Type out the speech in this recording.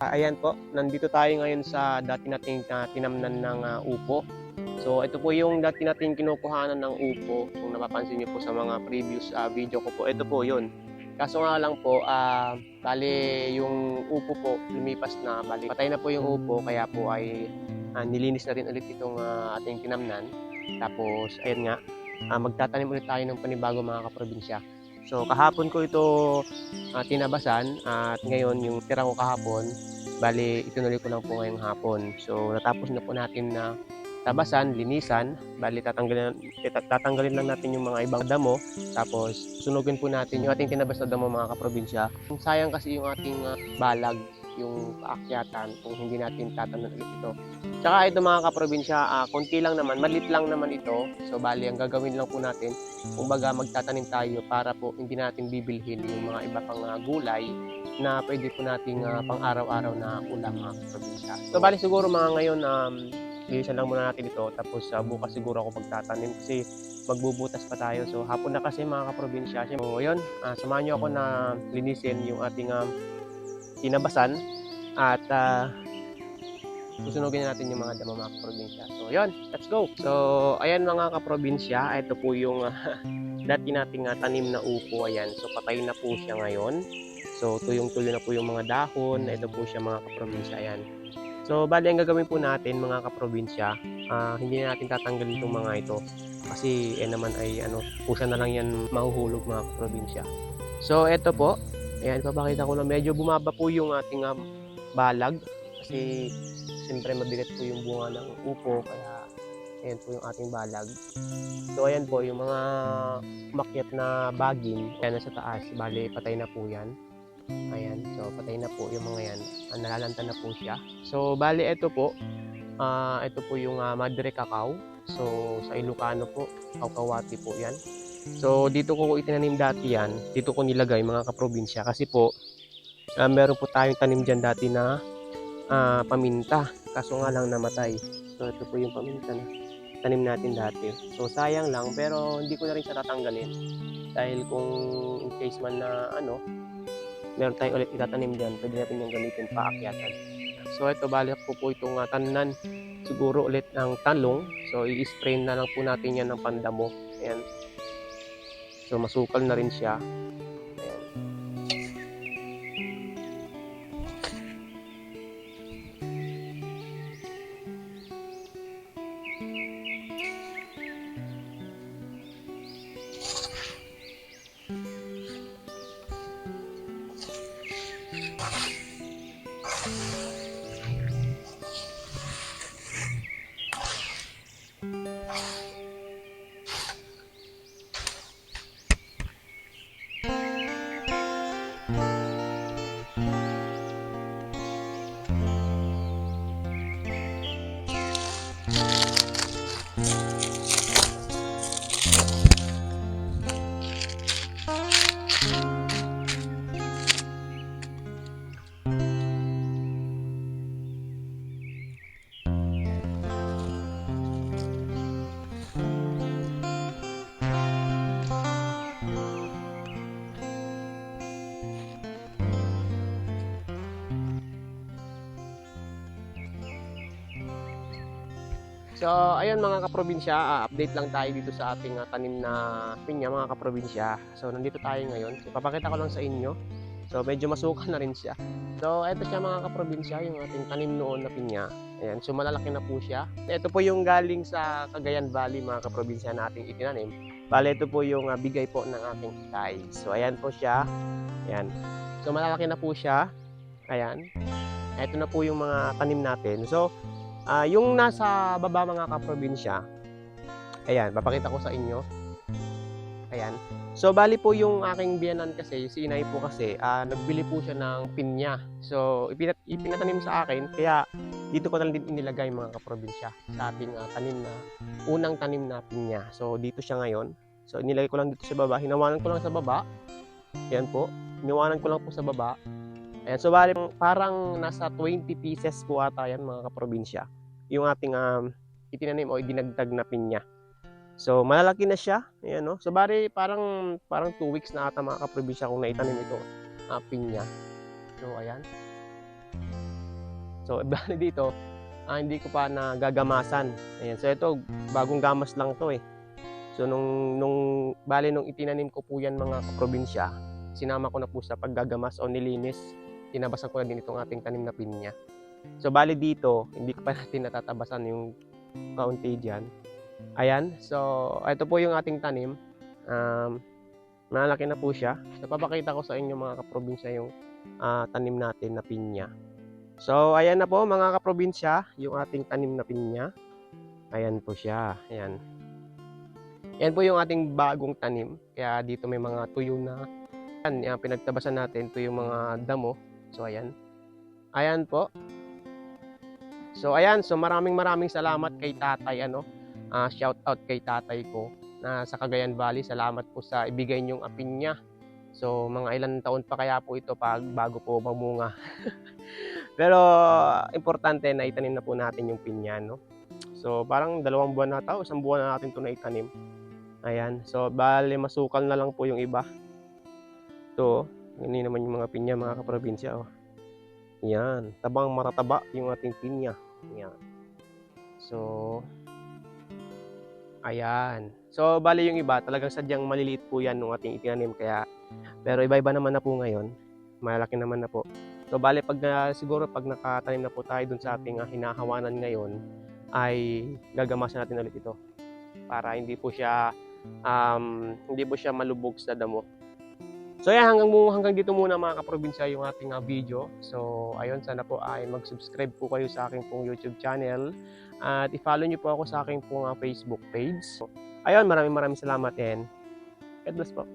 Ayan po, nandito tayo ngayon sa dati nating tinamnan ng upo. So ito po yung dati nating kinukuhanan ng upo. Kung napapansin niyo po sa mga previous video ko po, ito po yun. Kaso nga lang po, bali yung upo po lumipas na, bali patay na po yung upo, kaya po ay nilinis na rin ulit itong ating tinamnan. Tapos ayun nga, magtatanim ulit tayo ng panibago mga kaprobinsya. So kahapon ko ito tinabasan at ngayon yung tira ko kahapon, bali itinuloy ko lang po ngayong hapon. So natapos na po natin na tabasan, linisan, bali tatanggalin lang natin yung mga ibang damo, tapos sunugin po natin yung ating tinabas na damo mga kaprobinsya. Sayang kasi yung ating balag, yung paakyatan kung hindi natin tatanan ulit ito. Tsaka ito mga kaprobinsya, konti lang naman, malit lang naman ito. So bali ang gagawin lang po natin, kumbaga magtatanim tayo para po hindi natin bibilhin yung mga iba pang gulay na pwede po nating pang araw-araw na ulam mga kaprobinsya. So bali siguro mga ngayon, linisan lang muna natin ito, tapos bukas siguro ako magtatanim kasi magbubutas pa tayo. So hapon na kasi mga kaprobinsya. So yun, samahan nyo ako na linisin yung ating tinabasan at susunugin natin yung mga damo mga kaprobinsya. So yun, let's go! So ayan mga kaprobinsya, ito po yung dati nating tanim na upo. Ayan, so patay na po siya ngayon. So tuyong-tuyo na po yung mga dahon. Ito po siya mga kaprobinsya. Ayan. So bali ang gagawin po natin mga kaprobinsya, hindi na natin tatanggalin itong mga ito kasi naman ay pusa na lang yan mahuhulog mga kaprobinsya. So ito po, ayan, papakita ko na medyo bumaba po yung ating balag kasi siyempre mabigat po yung bunga ng upo, kaya ayan po yung ating balag. So ayan po yung mga umakyat na baging, ayan na sa taas, bali patay na po yan. Ayan, so patay na po yung mga yan, nalalanta na po siya. So bali ito po yung Madre Cacao. So sa Ilocano po, Kawkawati po yan. So dito ko itinanim dati yan, dito ko nilagay mga kaprobinsya kasi po meron po tayong tanim dyan dati na paminta, kaso nga lang namatay. So ito po yung paminta na tanim natin dati. So sayang lang, pero hindi ko na rin siya tatanggalin dahil kung in case man na meron tayong ulit itatanim dyan, pwede natin yung gamitin paakyatan. So ito, balik ko po itong tanan siguro ulit ng talong. So i-spray na lang po natin yan ng pandamo. Ayan. So masukal na rin siya. Ayan. So, ayun mga kaprobinsya, update lang tayo dito sa ating tanim na pinya mga kaprobinsya. So, nandito tayo ngayon. So, papakita ko lang sa inyo. So, medyo masukal na rin siya. So, ito siya mga kaprobinsya, yung ating tanim noon na pinya. Ayan, so malalaki na po siya. Ito po yung galing sa Cagayan Valley mga kaprobinsya na ating itinanim. Bale, ito po yung bigay po ng ating itay. So, ayan po siya. Ayan. So, malalaki na po siya. Ayan. Ito na po yung mga tanim natin. So, yung nasa baba mga kaprobinsya, ayan, papakita ko sa inyo. Ayan. So, bali po yung aking biyanan kasi, si inay po kasi, nagbili po siya ng pinya. So, ipinatanim sa akin, kaya dito ko na din inilagay mga kaprobinsya sa ating unang tanim na pinya. So, dito siya ngayon. So, inilagay ko lang dito sa baba. Hinawanan ko lang sa baba. Ayan po. Hinawanan ko lang po sa baba. Ayan. So, bali parang nasa 20 pieces po ata yan mga kaprobinsya, yung ating itinanim o idinagdag na pinya. So malalaki na siya. Ayan, no? So bari parang 2 weeks na ata mga kaprobinsya kung naitanim ito pinya. So ayan. So, bali dito, hindi ko pa nagagamasan. Ayan. So, ito, bagong gamas lang to eh. So, nung itinanim ko po yan mga kaprobinsya, sinama ko na po sa paggagamas o nilinis. Tinabasan ko na din itong ating tanim na pinya. So, bali dito, hindi ko pa natin natatabasan yung kaunti dyan. Ayan. So, ito po yung ating tanim. Malaki na po siya. So, papakita ko sa inyo mga kaprobinsya yung tanim natin na pinya. So, ayan na po mga kaprobinsya, yung ating tanim na pinya. Ayan po siya. Ayan. Yan po yung ating bagong tanim. Kaya dito may mga tuyo na. Yan, pinagtabasan natin. Ito yung mga damo. So, ayan. Ayan po. So, ayan. So, maraming salamat kay tatay. Shout out kay tatay ko na sa Cagayan Valley. Salamat po sa ibigay niyong pinya. So, mga ilang taon pa kaya po ito bago po mamunga. Pero importante na itanim na po natin yung pinya, no? So, parang 2 buwan na ito, 1 buwan na natin ito na itanim. Ayan. So, bale masukal na lang po yung iba. Ito, hindi naman yung mga pinya, mga kaprobinsya. Oh. Yan. Tabang matataba yung ating pinya. Yan. So, ayan. So, bale yung iba, talagang sadyang maliliit po yan nung ating itinanim. Pero iba-iba naman na po ngayon. Malaki naman na po. So, bale, siguro pag nakatanim na po tayo dun sa ating hinahawanan ngayon, ay gagamasan natin ulit ito. Para hindi po siya malubog sa damo. So, yan, hanggang dito muna mga kaprobinsya yung ating video. So, ayun, sana po ay mag-subscribe po kayo sa aking pong YouTube channel. At i-follow nyo po ako sa aking pong Facebook page. So, ayun, maraming salamat and God bless po.